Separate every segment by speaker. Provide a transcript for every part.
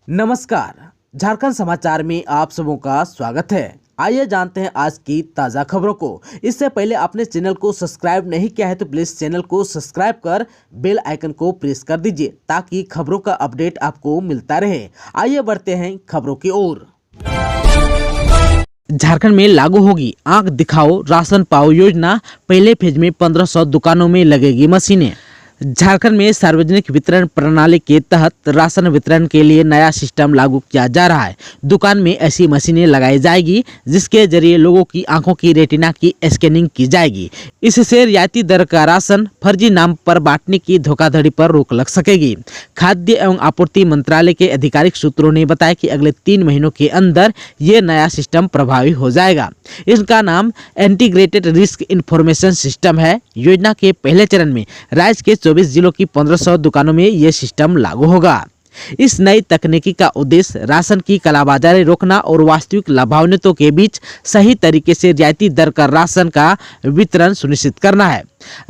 Speaker 1: नमस्कार, झारखंड समाचार में आप सबों का स्वागत है। आइए जानते हैं आज की ताज़ा खबरों को। इससे पहले आपने चैनल को सब्सक्राइब नहीं किया है तो प्लीज़ चैनल को सब्सक्राइब कर बेल आइकन को प्रेस कर दीजिए ताकि खबरों का अपडेट आपको मिलता रहे। आइए बढ़ते हैं खबरों की ओर। झारखंड में लागू होगी आंख दिखाओ राशन पाओ योजना। पहले फेज में 1500 दुकानों में लगेगी मशीनें। झारखंड में सार्वजनिक वितरण प्रणाली के तहत राशन वितरण के लिए नया सिस्टम लागू किया जा रहा है। दुकान में ऐसी मशीनें लगाई जाएगी जिसके जरिए लोगों की आंखों की रेटिना की स्कैनिंग की जाएगी। इससे रियायती दर का राशन फर्जी नाम पर बांटने की धोखाधड़ी पर रोक लग सकेगी। खाद्य एवं आपूर्ति मंत्रालय के आधिकारिक सूत्रों ने बताया कि अगले 3 महीनों के अंदर ये नया सिस्टम प्रभावी हो जाएगा। इसका नाम इंटीग्रेटेड रिस्क इंफॉर्मेशन सिस्टम है। योजना के पहले चरण में राज्य के 24 जिलों की 1500 दुकानों में यह सिस्टम लागू होगा। इस नई तकनीकी का उद्देश्य राशन की कालाबाजारी रोकना और वास्तविक लाभान्वितों के बीच सही तरीके से रियायती दर का राशन का वितरण सुनिश्चित करना है।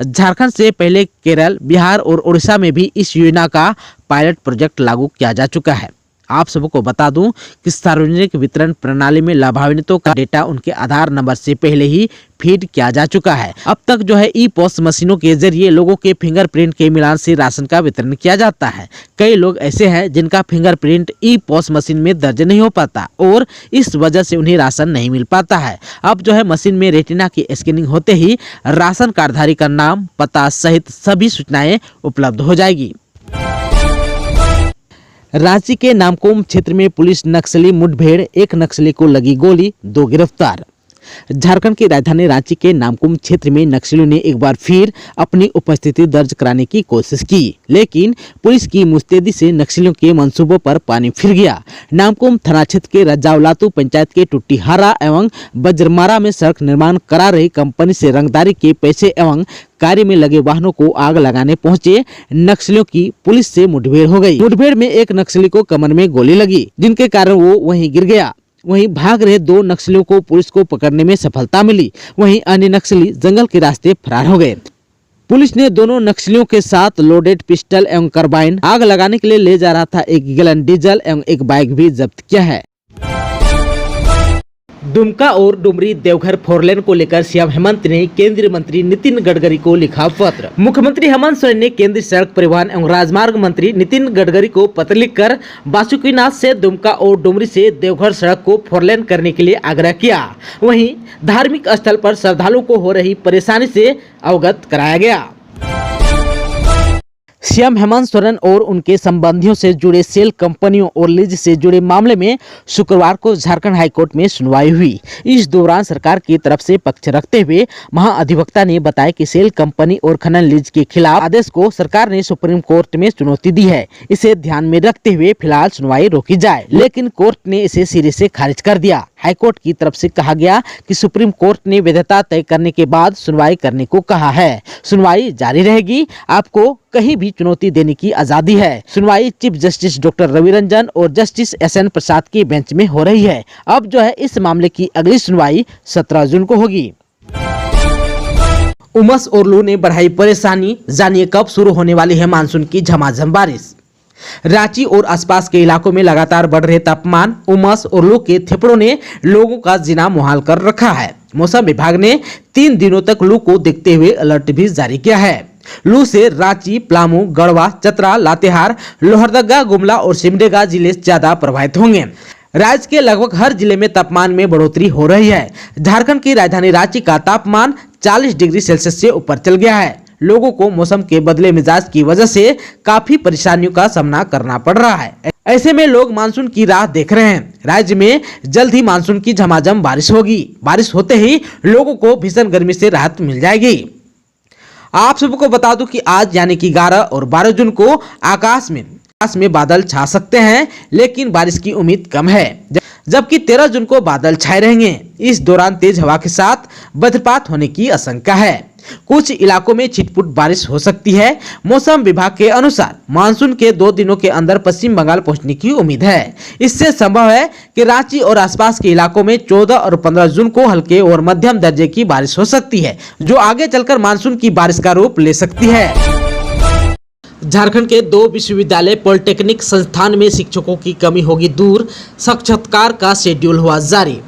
Speaker 1: झारखंड से पहले केरल, बिहार और उड़ीसा में भी इस योजना का पायलट प्रोजेक्ट लागू किया जा चुका है। आप सबको बता दूं कि सार्वजनिक वितरण प्रणाली में लाभान्वितों का डेटा उनके आधार नंबर से पहले ही फीड किया जा चुका है। अब तक ई पॉस मशीनों के जरिए लोगों के फिंगरप्रिंट के मिलान से राशन का वितरण किया जाता है। कई लोग ऐसे हैं जिनका फिंगरप्रिंट ई पॉस मशीन में दर्ज नहीं हो पाता और इस वजह से उन्हें राशन नहीं मिल पाता है। अब मशीन में रेटिना की स्कैनिंग होते ही राशन कार्डधारी का नाम, पता सहित सभी सूचनाएं उपलब्ध हो जाएगी। रांची के नामकुम क्षेत्र में पुलिस नक्सली मुठभेड़, एक नक्सली को लगी गोली, 2 गिरफ्तार। झारखंड की राजधानी रांची के नामकुम क्षेत्र में नक्सलियों ने एक बार फिर अपनी उपस्थिति दर्ज कराने की कोशिश की, लेकिन पुलिस की मुस्तैदी से नक्सलियों के मंसूबों पर पानी फिर गया। नामकुम थाना क्षेत्र के रजावलातू पंचायत के टुट्टीहारा एवं बजरमारा में सड़क निर्माण करा रही कंपनी से रंगदारी के पैसे एवं कार्य में लगे वाहनों को आग लगाने पहुंचे नक्सलियों की पुलिस से मुठभेड़ हो गई। मुठभेड़ में एक नक्सली को कमर में गोली लगी, जिनके कारण वो वहीं गिर गया। वहीं भाग रहे 2 नक्सलियों को पुलिस को पकड़ने में सफलता मिली। वहीं अन्य नक्सली जंगल के रास्ते फरार हो गए। पुलिस ने दोनों नक्सलियों के साथ लोडेड पिस्टल एवं कार्बाइन आग लगाने के लिए ले जा रहा था 1 गैलन डीजल एवं एक बाइक भी जब्त किया है। दुमका और डुमरी देवघर 4 लेन को लेकर सीएम हेमंत ने केंद्रीय मंत्री नितिन गडकरी को लिखा पत्र। मुख्यमंत्री हेमंत सोरेन ने केंद्रीय सड़क परिवहन एवं राजमार्ग मंत्री नितिन गडकरी को पत्र लिखकर बासुकीनाथ से दुमका और डुमरी से देवघर सड़क को 4 लेन करने के लिए आग्रह किया। वहीं धार्मिक स्थल पर श्रद्धालुओं को हो रही परेशानी से अवगत कराया गया। सीएम हेमंत सोरेन और उनके संबंधियों से जुड़े सेल कंपनियों और लीज से जुड़े मामले में शुक्रवार को झारखंड हाईकोर्ट में सुनवाई हुई। इस दौरान सरकार की तरफ से पक्ष रखते हुए महाअधिवक्ता ने बताया कि सेल कंपनी और खनन लीज के खिलाफ आदेश को सरकार ने सुप्रीम कोर्ट में चुनौती दी है। इसे ध्यान में रखते हुए फिलहाल सुनवाई रोकी जाए, लेकिन कोर्ट ने इसे सिरे से खारिज कर दिया। हाईकोर्ट की तरफ से कहा गया कि सुप्रीम कोर्ट ने वैधता तय करने के बाद सुनवाई करने को कहा है। सुनवाई जारी रहेगी, आपको कहीं भी चुनौती देने की आजादी है। सुनवाई chief justice doctor Ravi Ranjan और जस्टिस SN प्रसाद की बेंच में हो रही है। अब इस मामले की अगली सुनवाई 17 जून को होगी। उमस और लू ने बढ़ाई परेशानी, जानिए कब शुरू होने वाली है मानसून की झमाझम बारिश। रांची और आसपास के इलाकों में लगातार बढ़ रहे तापमान, उमस और लू के थेपड़ों ने लोगों का जीना मुहाल कर रखा है। मौसम विभाग ने 3 दिनों तक लू को देखते हुए अलर्ट भी जारी किया है। लू से रांची, पलामू, गढ़वा, चतरा, लातेहार, लोहरदगा, गुमला और सिमडेगा जिले ज्यादा प्रभावित होंगे। राज्य के लगभग हर जिले में तापमान में बढ़ोतरी हो रही है। झारखंड की राजधानी रांची का तापमान 40 डिग्री सेल्सियस से ऊपर चल गया है। लोगों को मौसम के बदले मिजाज की वजह से काफी परेशानियों का सामना करना पड़ रहा है। ऐसे में लोग मानसून की राह देख रहे हैं। राज्य में जल्द ही मानसून की झमाझम बारिश होगी। बारिश होते ही लोगों को भीषण गर्मी से राहत मिल जाएगी। आप सबको बता दूं कि आज यानी कि 11 और 12 जून को आकाश में बादल छा सकते हैं, लेकिन बारिश की उम्मीद कम है। जबकि 13 जून को बादल छाए रहेंगे। इस दौरान तेज हवा के साथ वज्रपात होने की आशंका है। कुछ इलाकों में छिटपुट बारिश हो सकती है। मौसम विभाग के अनुसार मानसून के 2 दिनों के अंदर पश्चिम बंगाल पहुंचने की उम्मीद है। इससे संभव है कि रांची और आसपास के इलाकों में 14 और 15 जून को हल्के और मध्यम दर्जे की बारिश हो सकती है, जो आगे चलकर मानसून की बारिश का रूप ले सकती है। झारखंड के 2 विश्वविद्यालय पॉलिटेक्निक संस्थान में शिक्षकों की कमी होगी दूर, साक्षात्कार का शेड्यूल हुआ जारी।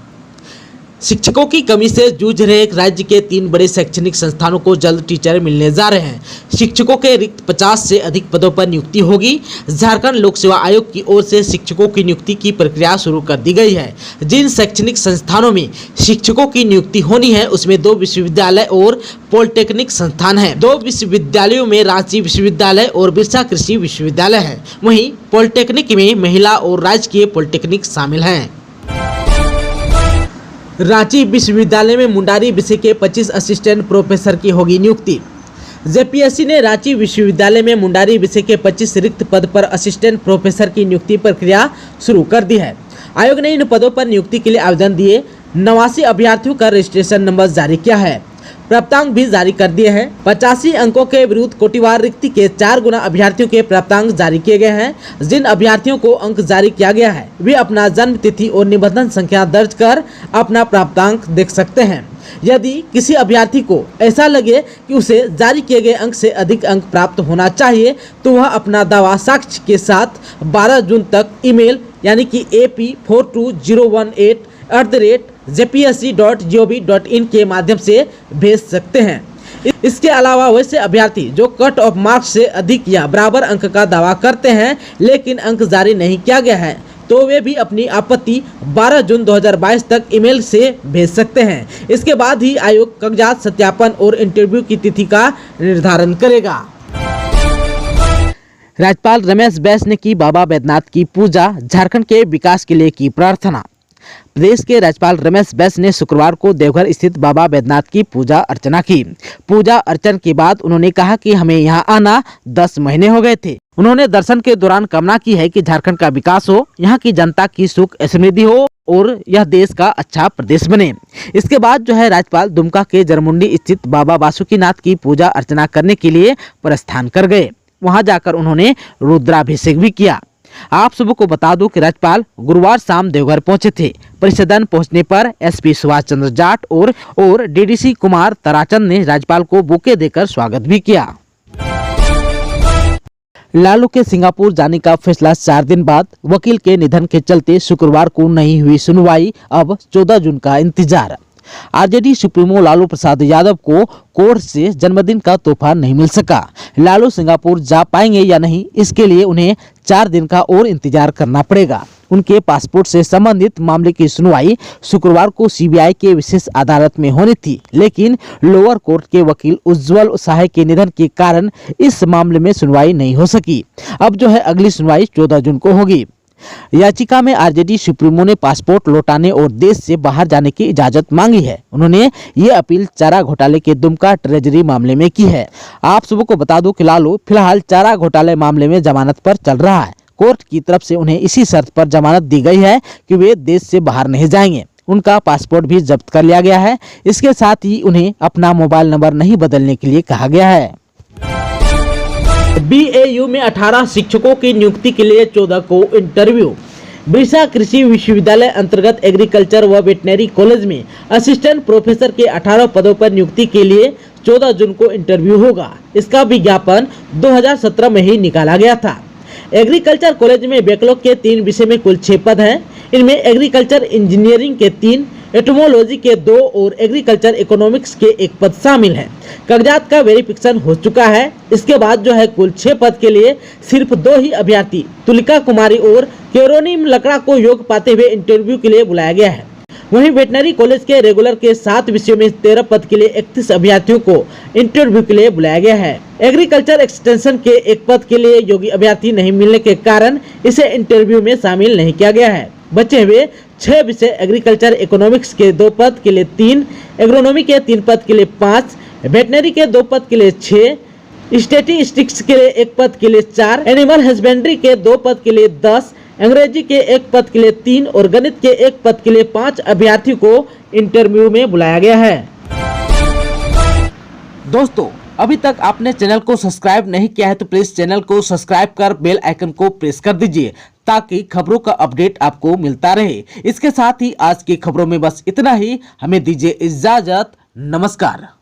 Speaker 1: शिक्षकों की कमी से जूझ रहे राज्य के 3 बड़े शैक्षणिक संस्थानों को जल्द टीचर मिलने जा रहे हैं। शिक्षकों के रिक्त 50 से अधिक पदों पर नियुक्ति होगी। झारखंड लोक सेवा आयोग की ओर से शिक्षकों की नियुक्ति की प्रक्रिया शुरू कर दी गई है। जिन शैक्षणिक संस्थानों में शिक्षकों की नियुक्ति होनी है उसमें 2 विश्वविद्यालय और पॉलिटेक्निक संस्थान है। 2 विश्वविद्यालयों में रांची विश्वविद्यालय और बिरसा कृषि विश्वविद्यालय है। वहीं पॉलिटेक्निक में महिला और राजकीय पॉलिटेक्निक शामिल हैं। रांची विश्वविद्यालय में मुंडारी विषय के 25 असिस्टेंट प्रोफेसर की होगी नियुक्ति। जेपीएससी ने रांची विश्वविद्यालय में मुंडारी विषय के 25 रिक्त पद पर असिस्टेंट प्रोफेसर की नियुक्ति प्रक्रिया शुरू कर दी है। आयोग ने इन पदों पर नियुक्ति के लिए आवेदन दिए 89 अभ्यर्थियों का रजिस्ट्रेशन नंबर जारी किया है। प्राप्तांक भी जारी कर दिए हैं। 85 अंकों के विरुद्ध कोटिवार रिक्ति के 4 गुना अभ्यर्थियों के प्राप्तांक जारी किए गए हैं। जिन अभ्यर्थियों को अंक जारी किया गया है वे अपना जन्म तिथि और निबंधन संख्या दर्ज कर अपना प्राप्तांक देख सकते हैं। यदि किसी अभ्यर्थी को ऐसा लगे कि उसे जारी किए गए अंक से अधिक अंक प्राप्त होना चाहिए तो वह अपना दावा साक्ष्य के साथ 12 जून तक ईमेल यानी कि ap42018@jpsc.gov.in के माध्यम से भेज सकते हैं। इसके अलावा वैसे अभ्यर्थी जो कट ऑफ मार्क्स से अधिक या बराबर अंक का दावा करते हैं लेकिन अंक जारी नहीं किया गया है तो वे भी अपनी आपत्ति 12 जून 2022 तक ईमेल से भेज सकते हैं। इसके बाद ही आयोग कागजात सत्यापन और इंटरव्यू की तिथि का निर्धारण करेगा। राज्यपाल रमेश बैस ने की बाबा बैद्यनाथ की पूजा, झारखंड के विकास के लिए की प्रार्थना। प्रदेश के राज्यपाल रमेश बैस ने शुक्रवार को देवघर स्थित बाबा बैद्यनाथ की पूजा अर्चना की। पूजा अर्चन के बाद उन्होंने कहा कि हमें यहां आना 10 महीने हो गए थे। उन्होंने दर्शन के दौरान कामना की है कि झारखंड का विकास हो, यहाँ की जनता की सुख समृद्धि हो और यह देश का अच्छा प्रदेश बने। इसके बाद राज्यपाल दुमका के जरमुंडी स्थित बाबा बासुकीनाथ की पूजा अर्चना करने के लिए प्रस्थान कर गए। वहां जाकर उन्होंने रुद्राभिषेक भी किया। आप सबको को बता दूं कि राज्यपाल गुरुवार शाम देवघर पहुंचे थे। परिसदन पहुंचने पर एसपी सुभाष चंद्र जाट और डीडीसी कुमार ताराचंद ने राज्यपाल को बुके देकर स्वागत भी किया। लालू के सिंगापुर जाने का फैसला 4 दिन बाद, वकील के निधन के चलते शुक्रवार को नहीं हुई सुनवाई, अब 14 जून का इंतजार। आरजेडी सुप्रीमो लालू प्रसाद यादव को कोर्ट से जन्मदिन का तोहफा नहीं मिल सका। लालू सिंगापुर जा पाएंगे या नहीं, इसके लिए उन्हें 4 दिन का और इंतजार करना पड़ेगा। उनके पासपोर्ट से संबंधित मामले की सुनवाई शुक्रवार को सीबीआई के विशेष अदालत में होनी थी, लेकिन लोअर कोर्ट के वकील उज्जवल सहाय के निधन के कारण इस मामले में सुनवाई नहीं हो सकी। अब अगली सुनवाई 14 जून को होगी। याचिका में आरजेडी सुप्रीमो ने पासपोर्ट लौटाने और देश से बाहर जाने की इजाजत मांगी है। उन्होंने ये अपील चारा घोटाले के दुमका ट्रेजरी मामले में की है। आप सबको को बता दूं कि लालू फिलहाल चारा घोटाले मामले में जमानत पर चल रहा है। कोर्ट की तरफ से उन्हें इसी शर्त पर जमानत दी गई है कि वे देश से बाहर नहीं जाएंगे। उनका पासपोर्ट भी जब्त कर लिया गया है। इसके साथ ही उन्हें अपना मोबाइल नंबर नहीं बदलने के लिए कहा गया है। बीएयू में 18 शिक्षकों की नियुक्ति के लिए 14 को इंटरव्यू। बिरसा कृषि विश्वविद्यालय अंतर्गत एग्रीकल्चर व वेटनरी कॉलेज में असिस्टेंट प्रोफेसर के 18 पदों पर नियुक्ति के लिए 14 जून को इंटरव्यू होगा। इसका विज्ञापन 2017 में ही निकाला गया था। एग्रीकल्चर कॉलेज में बैकलॉग के 3 विषय में कुल 6 पद हैं। इनमें एग्रीकल्चर इंजीनियरिंग के 3, एटमोलॉजी के 2 और एग्रीकल्चर इकोनॉमिक्स के 1 पद शामिल हैं। कागजात का वेरिफिकेशन हो चुका है। इसके बाद कुल 6 पद के लिए सिर्फ 2 ही अभ्यर्थी तुलिका कुमारी और केरोनिम लकड़ा को योग्य पाते हुए इंटरव्यू के लिए बुलाया गया है। वहीं वेटनरी कॉलेज के रेगुलर के 7 विषयों में 13 पद के लिए 31 अभ्यर्थियों को इंटरव्यू के लिए बुलाया गया है। एग्रीकल्चर एक्सटेंशन के 1 पद के लिए योग्य अभ्यर्थी नहीं मिलने के कारण इसे इंटरव्यू में शामिल नहीं किया गया है। बचे हुए 6 विषय एग्रीकल्चर इकोनॉमिक्स के 2 पद के लिए 3, एग्रोनॉमी के 3 पद के लिए 5, वेटनरी के 2 पद के लिए 6, स्टैटिस्टिक्स के लिए 1 पद के लिए 4, एनिमल हस्बेंड्री के 2 पद के लिए 10, अंग्रेजी के 1 पद के लिए 3 और गणित के 1 पद के लिए 5 अभ्यर्थियों को इंटरव्यू में बुलाया गया है। दोस्तों, अभी तक आपने चैनल को सब्सक्राइब नहीं किया है तो प्लीज चैनल को सब्सक्राइब कर बेल आइकन को प्रेस कर दीजिए ताकि खबरों का अपडेट आपको मिलता रहे। इसके साथ ही आज की खबरों में बस इतना ही। हमें दीजिए इजाजत। नमस्कार।